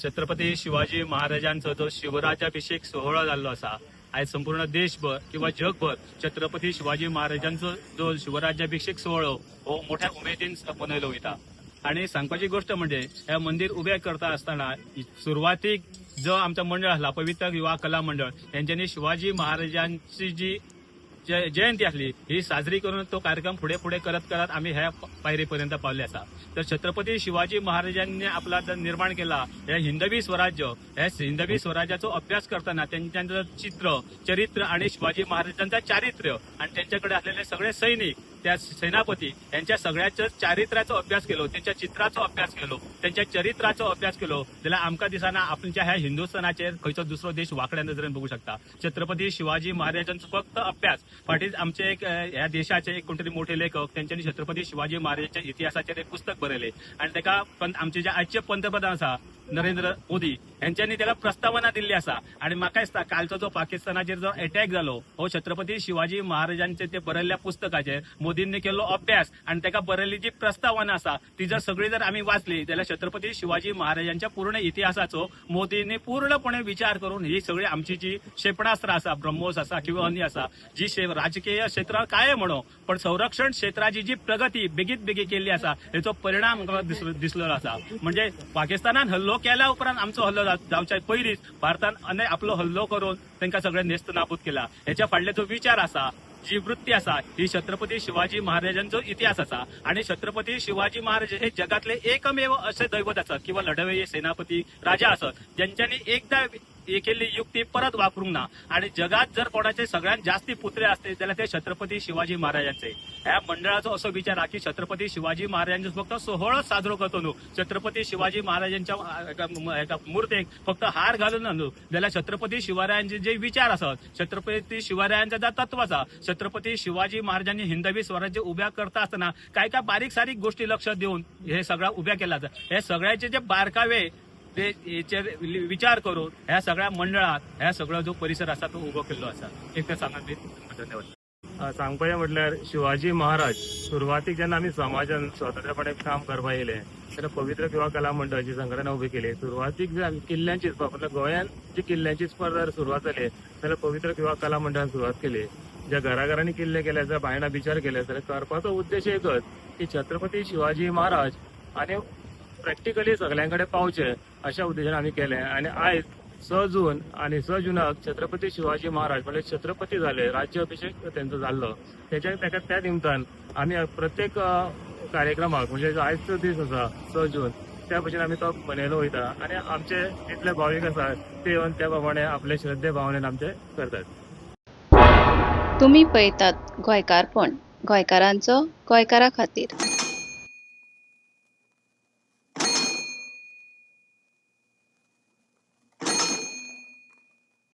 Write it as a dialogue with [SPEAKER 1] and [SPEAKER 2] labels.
[SPEAKER 1] छत्रपती शिवाजी महाराजांचा जो शिवराज्याभिषेक सोहळा जाल्लो असा, आज संपूर्ण देशभर किंवा जगभर छत्रपती शिवाजी महाराजांचो जो शिवराज्याभिषेक सोहळो हो मोठ्या उमेदीन मनयलो वयता। आणि सांगपाची गोष्ट म्हणजे हे मंदिर उबे करता असताना सुरुवातीक जो आमचा मंडळ आसला पवित्र युवा कला मंडळ यांच्यानी शिवाजी महाराजांची जी जयंती असली ही साजरी करून तो कार्यक्रम पुढे पुढे करत करत आम्ही ह्या पायरीपर्यंत पावले असा। तर छत्रपती शिवाजी महाराजांनी आपला निर्माण केला हे हिंदवी स्वराज्य, ह्या हिंदवी स्वराज्याचा अभ्यास करताना त्यांचं चित्र चरित्र आणि शिवाजी महाराजांचा चारित्र्य आणि त्यांच्याकडे असलेले सगळे सैनिक त्या सेनापती यांच्या सगळ्याच्या चारित्र्याचा अभ्यास केलो, त्यांच्या चित्राचो अभ्यास केलो, त्यांच्या चरित्राचो अभ्यास केलो जाल्यार आमकां दिसना आपणच्या ह्या हिंदुस्थानाचेर खंयचो दुसरो देश वाकड्या नजरेन बघू शकता। छत्रपती शिवाजी महाराजांचो फक्त अभ्यास फाटीच आमचे एक ह्या देशाचे एक कोणतरी मोठे लेखक त्यांच्यानी छत्रपती शिवाजी महाराजांच्या इतिहासाचेर एक पुस्तक बरयले आणि ताका आमचे जे आजचे पंतप्रधान आसा नरेंद्र मोदी यांच्यानी त्याला प्रस्तावना दिल्ली असा। आणि म्हाका दिसता कालचो जो पाकिस्तानाचेर जो अटॅक जालो हो छत्रपती शिवाजी महाराजांचे ते बरयल्ल्या पुस्तकाचेर मोदींनी केल्लो अभ्यास आणि ताका बरयल्ली जी प्रस्तावना असा ती जर सगळी जर आम्ही वाचली जाल्यार छत्रपती शिवाजी महाराजांच्या पूर्ण इतिहासाचो मोदींनी पूर्णपणे विचार करून ही सगळी आमची जी क्षेपणास्त्र असा ब्रह्मोस असा किंवा अन्य असा जी राजकीय क्षेत्र काय म्हणो पण संरक्षण क्षेत्राची जी प्रगती बेगीत बेगी केल्ली असा हेचो परिणाम दिसलेलो असा। म्हणजे पाकिस्तानान हल्लो केल्या उपरांत आमचो हल्लो जावच्या पयलींच भारतान आपलो हल्लो करून तांकां सगळे नेस्त नाबूद केला। हेच्या फाटले जो विचार असा जी वृत्ती असा ही छत्रपती शिवाजी महाराजांचो इतिहास असा। आणि छत्रपती शिवाजी महाराज हे जगातले एकमेव असे दैवत असत किंवा लढवय्ये सेनापती राजा असत ज्यांच्यानी एकदा केल्ली युक्ती परत वापरूंक ना। आणि जगात जर कोणाचे सगळ्यात जास्ती पुत्रे असते जाल्यार ते छत्रपती शिवाजी महाराजांचे। ह्या मंडळाचो असो विचार हा की छत्रपती शिवाजी महाराजांचो फक्त सोहळो साजरो करतो न्हू, छत्रपती शिवाजी महाराजांच्या मुर्तेक फक्त हार घालून न्हू जाल्यार छत्रपती शिवरायांचे जे विचार असत छत्रपती शिवरायांचा जो तत्व असा छत्रपती शिवाजी महाराजांनी हिंदवी स्वराज्य उभ्या करता असताना काय काय बारीक सारीक गोष्टी लक्ष देऊन हे सगळं उभ्या केला हे सगळ्याचे जे बारकावे ते विचार करून ह्या सगळ्या मंडळात ह्या सगळा जो परिसर असा तो उभो केल्लो असा। एक तर सांगात धन्यवाद।
[SPEAKER 2] सांगपाचें म्हटल्यार शिवाजी महाराज सुरवातीक जेन्ना आमी समाजान स्वतंत्रपणे काम करपाक येयले तेन्ना पवित्र युवा कला मंडळाची संघटना उभी केली। सुरवातीक किल्ल्यांची गोंयांत जी किल्ल्यांची स्पर्धा सुरवात जाली जाल्यार पवित्र युवा कला मंडळान सुरवात केली। ज्या घराघरांनी किल्ले केले जर बायणा बिचार केले जाल्यार करपाचो उद्देश एकच की छत्रपती शिवाजी महाराज आणि प्रॅक्टिकली सगळ्यांकडे पावचे अशा उद्देशान आम्ही केले। आणि आयज 6 जून आणि 6 जुनाक छत्रपती शिवाजी महाराज म्हणजे छत्रपती झाले, राज्याभिषेक त्यांचा जाल्लो त्या निमतान आम्ही प्रत्येक कार्यक्रमाक म्हणजे आयजचो दीस असा 6 जून त्या भशेन आम्ही तो मनयलो वयता आणि आमचे जितले भाविक आसात ते येवन त्या प्रमाणे आपले श्रद्धे भावनेन आमचे करतात।
[SPEAKER 3] तुम्ही पळयतात गोंयकारपण, गोंयकारांचो गोंयकारा खातीर।